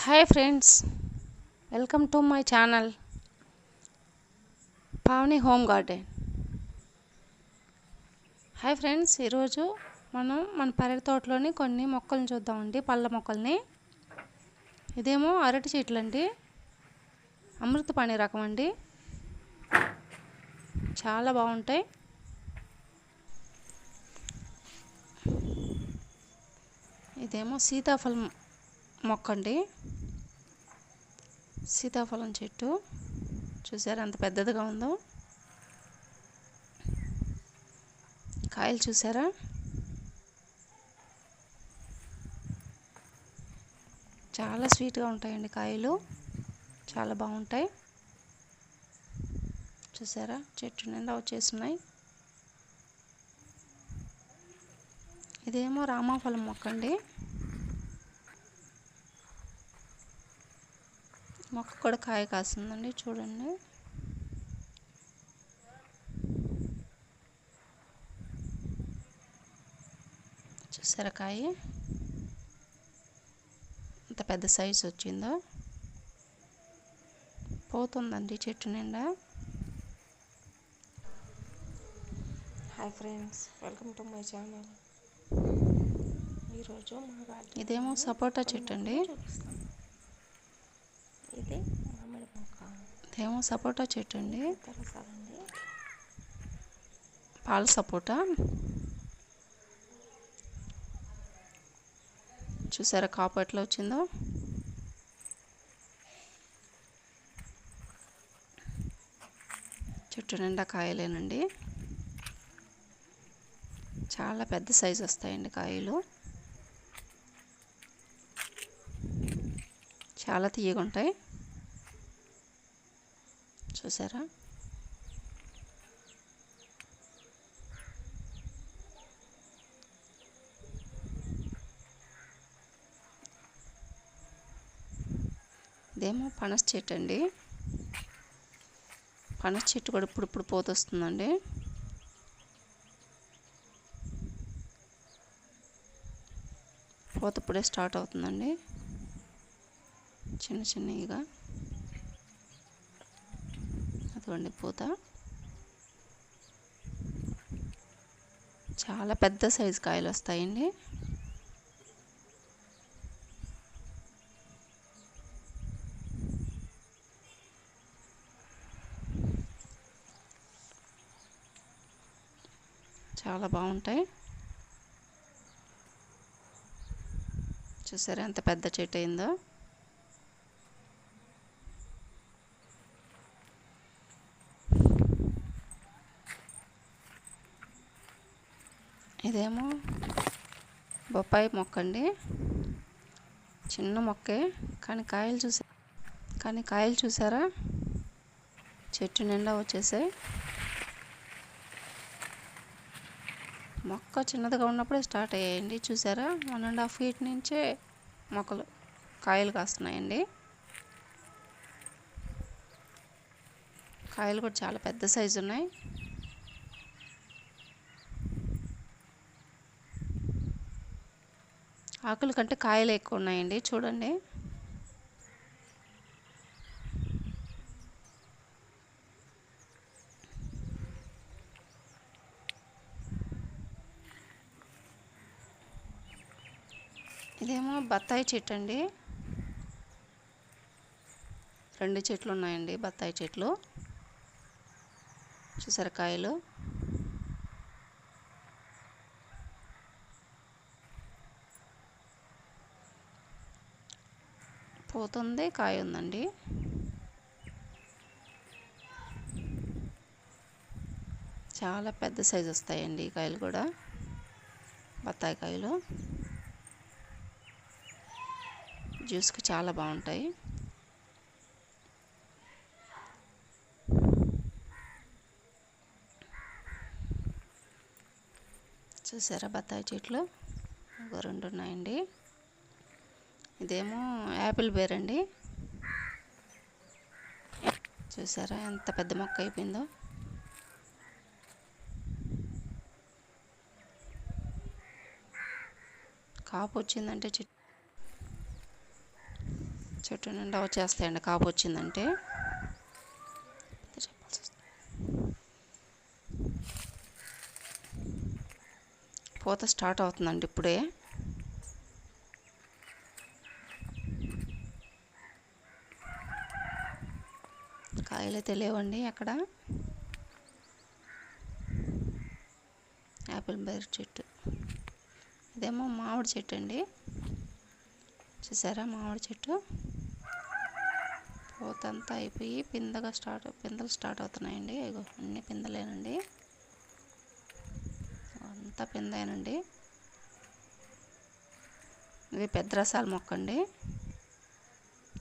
Hi friends, welcome to my channel Pavani home garden. Hi friends, ఈరోజు మనం మన పెరటి తోటలోని కొన్ని మొక్కలను చూద్దామండి, పళ్ళ మొక్కల్ని. ఇదేమో అరటి చెట్లు అండి, అమృతపాణి రకం అండి, చాలా బాగుంటాయి. ఇదేమో సీతాఫలం మొక్క అండి, సీతాఫలం చెట్టు. చూసారా ఎంత పెద్దదిగా ఉందో, కాయలు చూసారా చాలా స్వీట్గా ఉంటాయండి, కాయలు చాలా బాగుంటాయి. చూసారా చెట్టు నిండా వచ్చేస్తున్నాయి. ఇదేమో రామాఫలం మొక్క అండి, మొక్క కూడా కాయ కాస్తుందండి, చూడండి. చూసారా కాయ ఎంత పెద్ద సైజు వచ్చిందో, పోతుందండి చెట్టు నిండా. Hi friends, welcome to my channel. ఈరోజు ఇదేమో సపోటా చెట్టు అండి, ఇది మామిడి మొక్క. ఇదేమో సపోటా చెట్టు అండి, రసాలండి, పాల సపోటా. చూసారా కాపు ఎట్లా వచ్చిందో. చెట్టు నిండా కాయలేనండి, చాలా పెద్ద సైజు వస్తాయండి కాయలు, చాలా తీయగా ఉంటాయి. చూసారా ఇదేమో పనస చెట్టు అండి, పనస చెట్టు కూడా ఇప్పుడు పోతొస్తుందండి. పూత ఇప్పుడే స్టార్ట్ అవుతుందండి, చిన్న చిన్నగా. అదిగోండి పూత, చాలా పెద్ద సైజు కాయలు వస్తాయండి. చాలా బాగుంటాయి. చూసారా ఎంత పెద్ద చెట్టు అయిందో. ఇదేమో బొప్పాయి మొక్క అండి, చిన్న మొక్కే కానీ కాయలు చూసారా చెట్టు నిండా వచ్చేసాయి. మొక్క చిన్నదిగా ఉన్నప్పుడే స్టార్ట్ అయ్యాయండి. చూసారా 1.5 feet నుంచే మొక్కలు కాయలు కాస్తున్నాయండి. కాయలు కూడా చాలా పెద్ద సైజు ఉన్నాయి. ఆకుల కంటే కాయలు ఎక్కువ ఉన్నాయండి, చూడండి. ఇదేమో బత్తాయి చెట్టు అండి, 2 చెట్లు ఉన్నాయండి బత్తాయి చెట్లు. చూసారా కాయలు పోతుంది, కాయ ఉందండి. చాలా పెద్ద సైజు వస్తాయండి ఈ కాయలు కూడా, బత్తాయి కాయలు. జ్యూస్కి చాలా బాగుంటాయి. చూసారా బత్తాయి చెట్లు 2 ఉన్నాయండి. ఇదేమో యాపిల్ బేర్ అండి, చూసారా ఎంత పెద్ద మొక్క అయిపోయిందో. కాపు వచ్చిందంటే చెట్టు నిండా వచ్చేస్తాయండి కాపు వచ్చిందంటే. పూత స్టార్ట్ అవుతుందండి ఇప్పుడే. కాయలు అయితే లేవండి అక్కడ. యాపిల్ బెర్రీ చెట్టు. ఇదేమో మామిడి చెట్టు అండి. చూసారా మామిడి చెట్టు? పూత అంతా అయిపోయి పిందెలు స్టార్ట్ అవుతున్నాయండి. ఇగో అన్ని పిందెలేనండి, అంతా పిందేనండి. ఇది పెద్ద రసాల మొక్క అండి.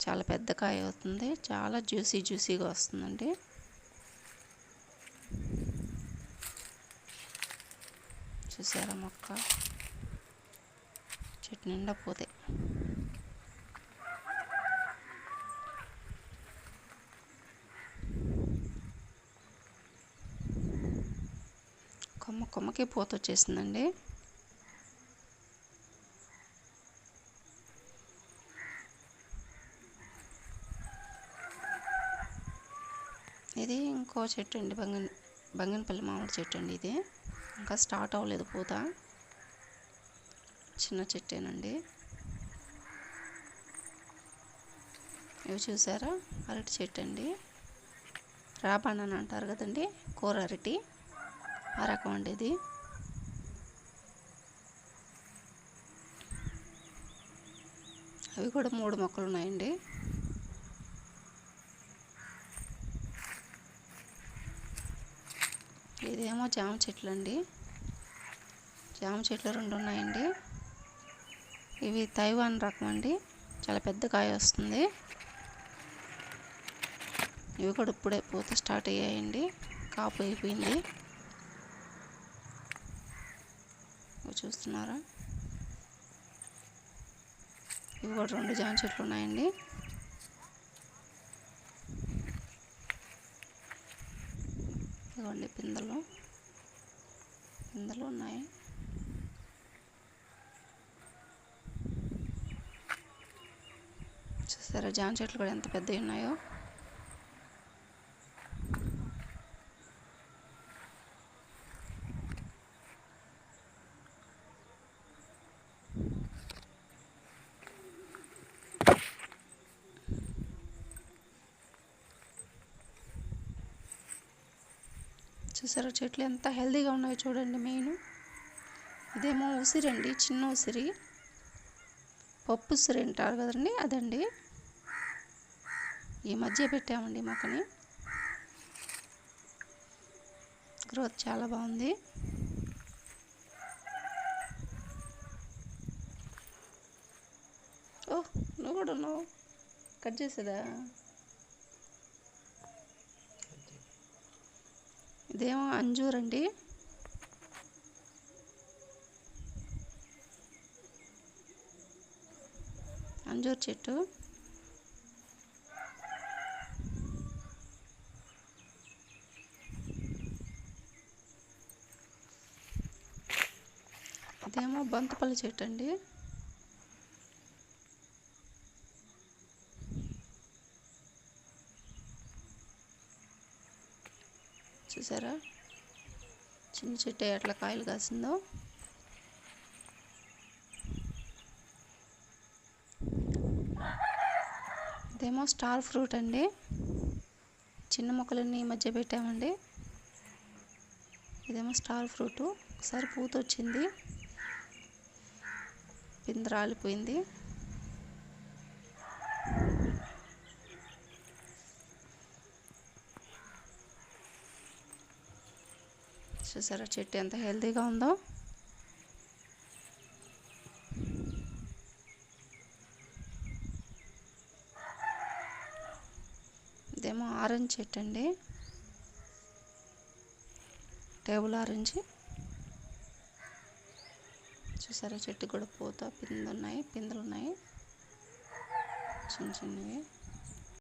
చాలా పెద్ద కాయ అవుతుంది, చాలా జ్యూసీగా వస్తుందండి. చూసారా మొక్క? చెట్టు నిండా పోతే. కొమ్మకి పూత వచ్చేసిందండి. ఇది ఇంకో చెట్టు అండి, బంగినపల్లి మామిడి చెట్టు అండి. ఇది ఇంకా స్టార్ట్ అవ్వలేదు పూత, చిన్న చెట్టేనండి. ఇవి చూసారా అరటి చెట్టు అండి. రాబాన్ అని అంటారు కదండి, కూర అరటి, ఆ రకం అండి ఇది. అవి కూడా 3 మొక్కలు ఉన్నాయండి. ఇదేమో జామ చెట్లు అండి. జామ చెట్లు 2 ఉన్నాయండి. ఇవి తైవాన్ రకం అండి, చాలా పెద్ద కాయ వస్తుంది. ఇవి కూడా ఇప్పుడే పూత స్టార్ట్ అయ్యాయండి, కాపు అయిపోయింది. ఇవి చూస్తున్నారా? ఇవి కూడా 2 జామ చెట్లు ఉన్నాయండి. ఇదిగోండి పిందెలు ఉన్నాయి. చూసారా జామ చెట్లు కూడా ఎంత పెద్దవి ఉన్నాయో. చూసారా చెట్లు ఎంత హెల్తీగా ఉన్నాయో చూడండి. మెయిన్ ఇదేమో ఉసిరి అండి, చిన్న ఉసిరి, పప్పు ఉసిరి అంటారు కదండి, అదండి. ఈ మధ్య పెట్టామండి మొక్కని. గ్రోత్ చాలా బాగుంది. ఓ నువ్వు కూడా ఉన్నావు, కట్ చేసేదా? ఇదేమో అంజూర్ అండి. అంజూర్ చెట్టు. ఇదేమో బంతిపల్లి చెట్టు అండి. చూసారా చిన్న చెట్టు ఎట్లా కాయలు కాసిందో. ఇదేమో స్టార్ ఫ్రూట్ అండి. చిన్న మొక్కలన్నీ ఈ మధ్య పెట్టామండి. ఇదేమో స్టార్ ఫ్రూట్. ఒకసారి పూత వచ్చింది, పిందె రాలిపోయింది. చూసారా చెట్టు ఎంత హెల్తీగా ఉందో. ఇదేమో ఆరెంజ్ చెట్టు అండి, టేబుల్ ఆరెంజ్. చూసారా చెట్టు కూడా పూత పిందెలు ఉన్నాయి చిన్న చిన్నవి.